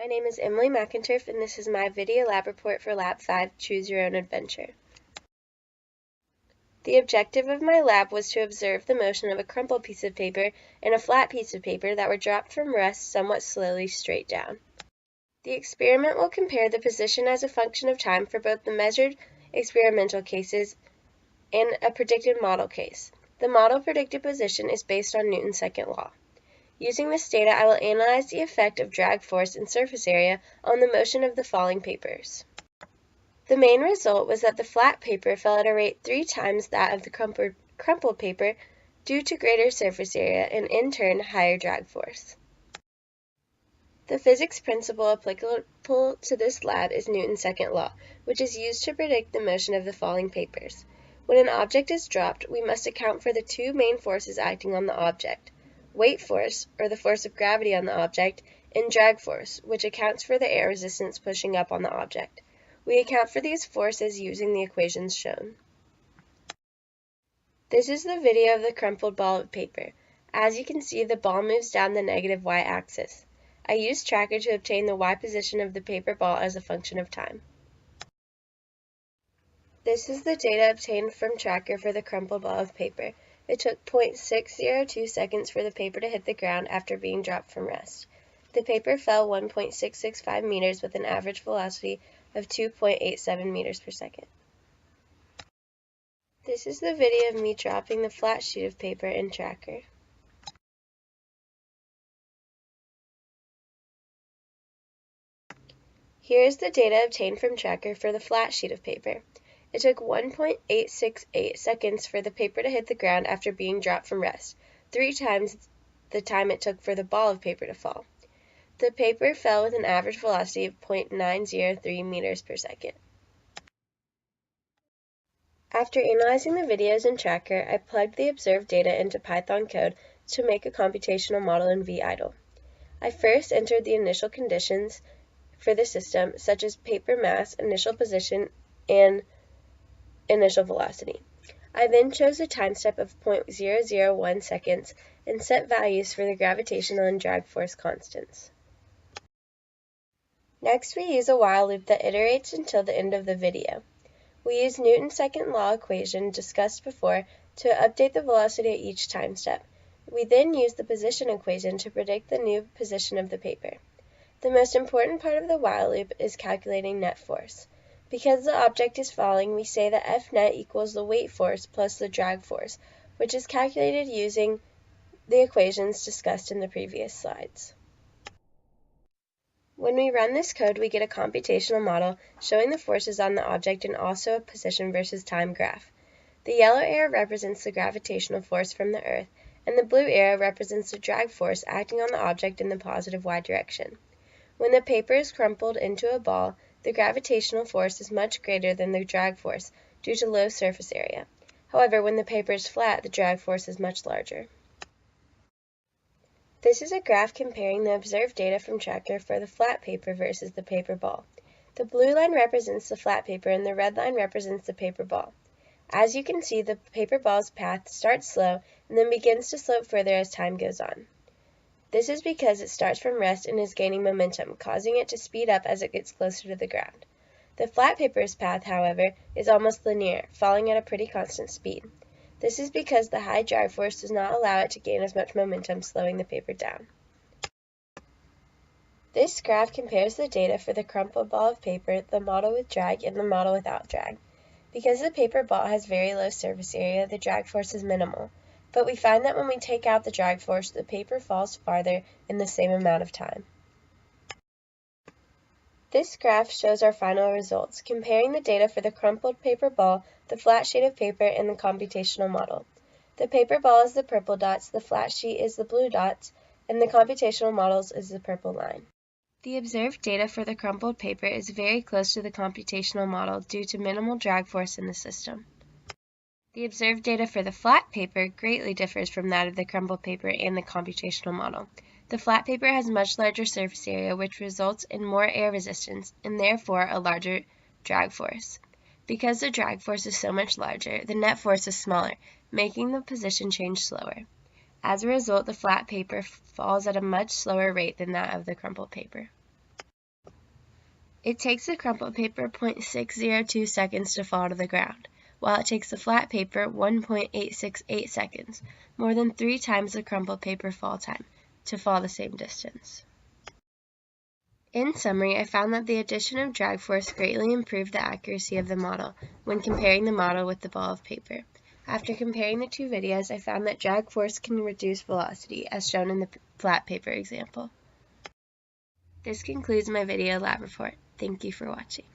My name is Emily McInturf, and this is my video lab report for Lab 5, Choose Your Own Adventure. The objective of my lab was to observe the motion of a crumpled piece of paper and a flat piece of paper that were dropped from rest somewhat slowly straight down. The experiment will compare the position as a function of time for both the measured experimental cases and a predicted model case. The model predicted position is based on Newton's second law. Using this data, I will analyze the effect of drag force and surface area on the motion of the falling papers. The main result was that the flat paper fell at a rate 3 times that of the crumpled paper due to greater surface area and, in turn, higher drag force. The physics principle applicable to this lab is Newton's second law, which is used to predict the motion of the falling papers. When an object is dropped, we must account for the two main forces acting on the object: weight force, or the force of gravity on the object, and drag force, which accounts for the air resistance pushing up on the object. We account for these forces using the equations shown. This is the video of the crumpled ball of paper. As you can see, the ball moves down the negative y-axis. I used Tracker to obtain the y position of the paper ball as a function of time. This is the data obtained from Tracker for the crumpled ball of paper. It took 0.602 seconds for the paper to hit the ground after being dropped from rest. The paper fell 1.665 meters with an average velocity of 2.87 meters per second. This is the video of me dropping the flat sheet of paper in Tracker. Here is the data obtained from Tracker for the flat sheet of paper. It took 1.868 seconds for the paper to hit the ground after being dropped from rest, 3 times the time it took for the ball of paper to fall. The paper fell with an average velocity of 0.903 meters per second. After analyzing the videos in Tracker, I plugged the observed data into Python code to make a computational model in VIDLE. I first entered the initial conditions for the system, such as paper mass, initial position, and initial velocity. I then chose a time step of 0.001 seconds and set values for the gravitational and drag force constants. Next, we use a while loop that iterates until the end of the video. We use Newton's second law equation discussed before to update the velocity at each time step. We then use the position equation to predict the new position of the paper. The most important part of the while loop is calculating net force. Because the object is falling, we say that F net equals the weight force plus the drag force, which is calculated using the equations discussed in the previous slides. When we run this code, we get a computational model showing the forces on the object and also a position versus time graph. The yellow arrow represents the gravitational force from the Earth, and the blue arrow represents the drag force acting on the object in the positive y direction. When the paper is crumpled into a ball, the gravitational force is much greater than the drag force due to low surface area. However, when the paper is flat, the drag force is much larger. This is a graph comparing the observed data from Tracker for the flat paper versus the paper ball. The blue line represents the flat paper and the red line represents the paper ball. As you can see, the paper ball's path starts slow and then begins to slope further as time goes on. This is because it starts from rest and is gaining momentum, causing it to speed up as it gets closer to the ground. The flat paper's path, however, is almost linear, falling at a pretty constant speed. This is because the high drag force does not allow it to gain as much momentum, slowing the paper down. This graph compares the data for the crumpled ball of paper, the model with drag, and the model without drag. Because the paper ball has very low surface area, the drag force is minimal. But we find that when we take out the drag force, the paper falls farther in the same amount of time. This graph shows our final results, comparing the data for the crumpled paper ball, the flat sheet of paper, and the computational model. The paper ball is the purple dots, the flat sheet is the blue dots, and the computational models is the purple line. The observed data for the crumpled paper is very close to the computational model due to minimal drag force in the system. The observed data for the flat paper greatly differs from that of the crumpled paper and the computational model. The flat paper has much larger surface area, which results in more air resistance and therefore a larger drag force. Because the drag force is so much larger, the net force is smaller, making the position change slower. As a result, the flat paper falls at a much slower rate than that of the crumpled paper. It takes the crumpled paper 0.602 seconds to fall to the ground, while it takes the flat paper 1.868 seconds, more than 3 times the crumpled paper fall time, to fall the same distance. In summary, I found that the addition of drag force greatly improved the accuracy of the model when comparing the model with the ball of paper. After comparing the two videos, I found that drag force can reduce velocity, as shown in the flat paper example. This concludes my video lab report. Thank you for watching.